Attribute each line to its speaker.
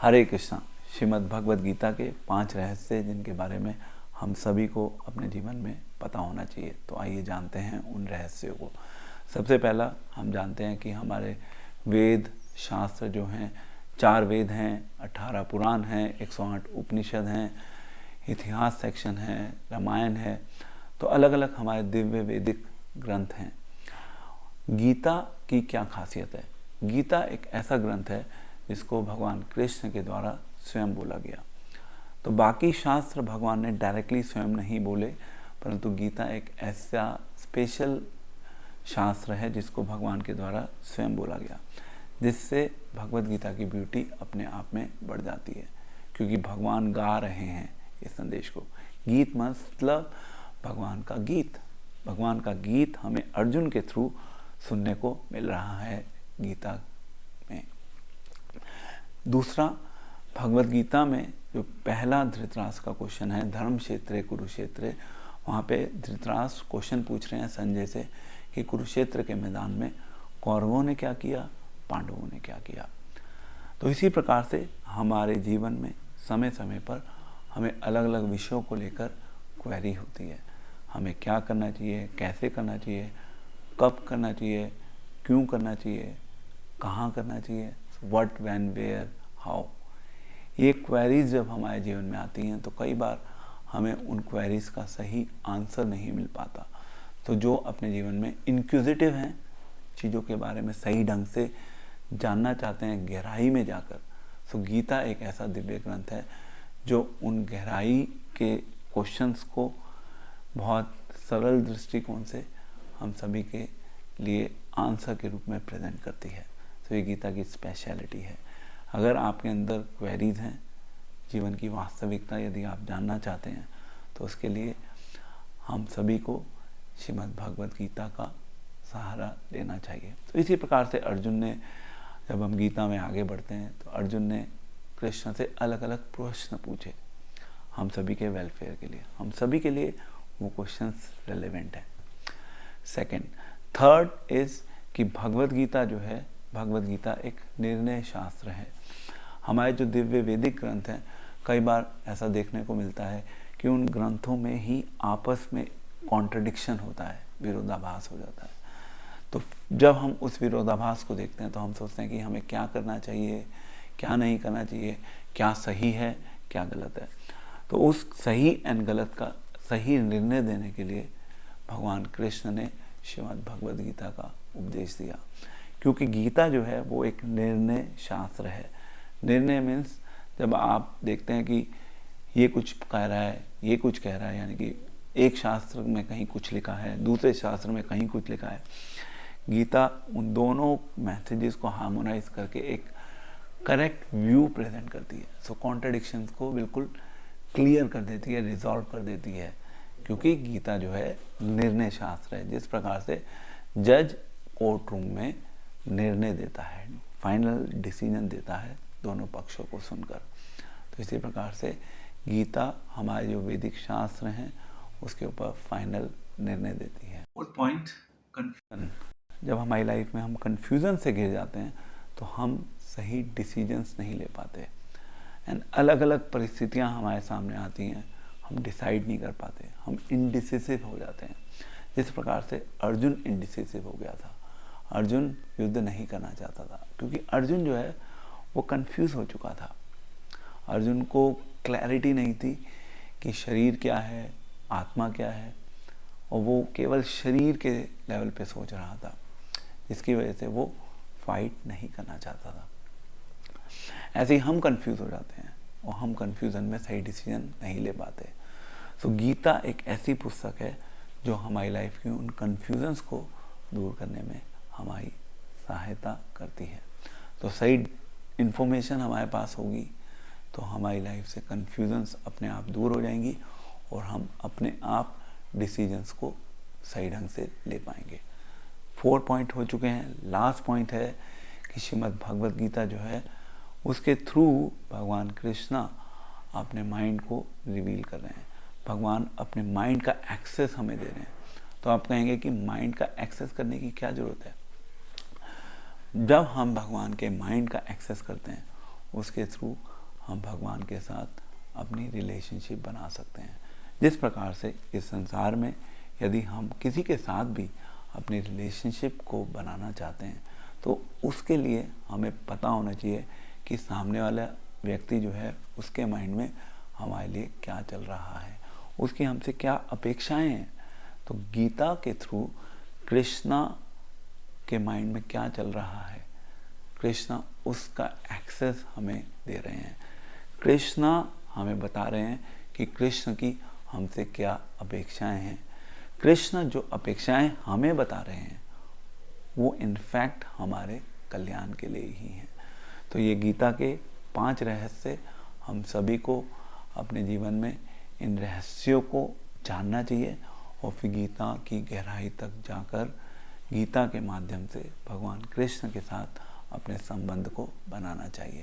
Speaker 1: हरे कृष्णा। श्रीमद् भगवद गीता के 5 रहस्य जिनके बारे में हम सभी को अपने जीवन में पता होना चाहिए। तो आइए जानते हैं उन रहस्यों को। सबसे पहला हम जानते हैं कि हमारे वेद शास्त्र जो हैं, 4 वेद हैं, 18 पुराण हैं, 108 उपनिषद हैं, इतिहास सेक्शन है, रामायण है। तो अलग अलग हमारे दिव्य वैदिक ग्रंथ हैं। गीता की क्या खासियत है? गीता एक ऐसा ग्रंथ है जिसको भगवान कृष्ण के द्वारा स्वयं बोला गया। तो बाकी शास्त्र भगवान ने डायरेक्टली स्वयं नहीं बोले, परंतु गीता एक ऐसा स्पेशल शास्त्र है जिसको भगवान के द्वारा स्वयं बोला गया, जिससे भगवद गीता की ब्यूटी अपने आप में बढ़ जाती है, क्योंकि भगवान गा रहे हैं इस संदेश को। गीत मतलब भगवान का गीत। भगवान का गीत हमें अर्जुन के थ्रू सुनने को मिल रहा है गीता में। दूसरा, भगवद गीता में जो पहला धृतराष्ट्र का क्वेश्चन है, धर्म क्षेत्रे कुरुक्षेत्रे, वहाँ पे धृतराष्ट्र क्वेश्चन पूछ रहे हैं संजय से कि कुरुक्षेत्र के मैदान में कौरवों ने क्या किया, पांडवों ने क्या किया। तो इसी प्रकार से हमारे जीवन में समय समय पर हमें अलग अलग विषयों को लेकर क्वेरी होती है। हमें क्या करना चाहिए, कैसे करना चाहिए, कब करना चाहिए, क्यों करना चाहिए, कहाँ करना चाहिए, व्हाट, व्हेन, वेयर, हाउ। ये क्वेरीज जब हमारे जीवन में आती हैं तो कई बार हमें उन क्वेरीज का सही आंसर नहीं मिल पाता। तो जो अपने जीवन में इंक्विजिटिव हैं, चीज़ों के बारे में सही ढंग से जानना चाहते हैं गहराई में जाकर, तो गीता एक ऐसा दिव्य ग्रंथ है जो उन गहराई के क्वेश्चंस को बहुत सरल दृष्टिकोण से हम सभी के लिए आंसर के रूप में प्रेजेंट करती है। तो ये गीता की स्पेशलिटी है। अगर आपके अंदर क्वेरीज हैं, जीवन की वास्तविकता यदि आप जानना चाहते हैं, तो उसके लिए हम सभी को श्रीमद् भगवद गीता का सहारा लेना चाहिए। तो इसी प्रकार से अर्जुन ने, जब हम गीता में आगे बढ़ते हैं, तो अर्जुन ने कृष्ण से अलग अलग प्रश्न पूछे हम सभी के वेलफेयर के लिए। हम सभी के लिए वो क्वेश्चंस रेलेवेंट है। सेकंड, थर्ड इज कि भगवद गीता जो है, भगवद गीता एक निर्णय शास्त्र है। हमारे जो दिव्य वैदिक ग्रंथ हैं, कई बार ऐसा देखने को मिलता है कि उन ग्रंथों में ही आपस में कॉन्ट्रडिक्शन होता है, विरोधाभास हो जाता है। तो जब हम उस विरोधाभास को देखते हैं तो हम सोचते हैं कि हमें क्या करना चाहिए, क्या नहीं करना चाहिए, क्या सही है, क्या गलत है। तो उस सही एंड गलत का सही निर्णय देने के लिए भगवान कृष्ण ने श्रीमद् भगवद गीता का उपदेश दिया, क्योंकि गीता जो है वो एक निर्णय शास्त्र है। निर्णय मीन्स जब आप देखते हैं कि ये कुछ कह रहा है, ये कुछ कह रहा है, यानी कि एक शास्त्र में कहीं कुछ लिखा है, दूसरे शास्त्र में कहीं कुछ लिखा है। गीता उन दोनों मैसेजेस को हार्मोनाइज करके एक करेक्ट व्यू प्रेजेंट करती है। सो कॉन्ट्रडिक्शंस को बिल्कुल क्लियर कर देती है, रिजॉल्व कर देती है, क्योंकि गीता जो है निर्णय शास्त्र है। जिस प्रकार से जज कोर्ट रूम में निर्णय देता है, फाइनल डिसीजन देता है दोनों पक्षों को सुनकर, तो इसी प्रकार से गीता हमारे जो वैदिक शास्त्र हैं उसके ऊपर फाइनल निर्णय देती है। और पॉइंट, कंफ्यूजन। जब हमारी लाइफ में हम कंफ्यूजन से घिर जाते हैं तो हम सही डिसीजंस नहीं ले पाते, एंड अलग अलग परिस्थितियां हमारे सामने आती हैं, हम डिसाइड नहीं कर पाते, हम इनडिसिसिव हो जाते हैं। जिस प्रकार से अर्जुन इनडिसिसिव हो गया था, अर्जुन युद्ध नहीं करना चाहता था, क्योंकि अर्जुन जो है वो कंफ्यूज हो चुका था। अर्जुन को क्लैरिटी नहीं थी कि शरीर क्या है, आत्मा क्या है, और वो केवल शरीर के लेवल पे सोच रहा था, जिसकी वजह से वो फाइट नहीं करना चाहता था। ऐसे ही हम कंफ्यूज हो जाते हैं और हम कंफ्यूजन में सही डिसीजन नहीं ले पाते। सो गीता एक ऐसी पुस्तक है जो हमारी लाइफ की उन कंफ्यूजन्स को दूर करने में हमारी सहायता करती है। तो सही इन्फॉर्मेशन हमारे पास होगी तो हमारी लाइफ से कंफ्यूजन्स अपने आप दूर हो जाएंगी और हम अपने आप डिसीजंस को सही ढंग से ले पाएंगे। 4 पॉइंट हो चुके हैं। लास्ट पॉइंट है कि श्रीमद् भगवद गीता जो है उसके थ्रू भगवान कृष्णा अपने माइंड को रिवील कर रहे हैं। भगवान अपने माइंड का एक्सेस हमें दे रहे हैं। तो आप कहेंगे कि माइंड का एक्सेस करने की क्या ज़रूरत है? जब हम भगवान के माइंड का एक्सेस करते हैं उसके थ्रू हम भगवान के साथ अपनी रिलेशनशिप बना सकते हैं। जिस प्रकार से इस संसार में यदि हम किसी के साथ भी अपनी रिलेशनशिप को बनाना चाहते हैं तो उसके लिए हमें पता होना चाहिए कि सामने वाला व्यक्ति जो है उसके माइंड में हमारे लिए क्या चल रहा है, उसकी हमसे क्या अपेक्षाएं हैं। तो गीता के थ्रू कृष्णा के माइंड में क्या चल रहा है, कृष्णा उसका एक्सेस हमें दे रहे हैं। कृष्णा हमें बता रहे हैं कि कृष्ण की हमसे क्या अपेक्षाएं हैं। कृष्ण जो अपेक्षाएं हमें बता रहे हैं वो इनफैक्ट हमारे कल्याण के लिए ही हैं। तो ये गीता के 5 रहस्य हम सभी को अपने जीवन में इन रहस्यों को जानना चाहिए और फिर गीता की गहराई तक जाकर गीता के माध्यम से भगवान कृष्ण के साथ अपने संबंध को बनाना चाहिए।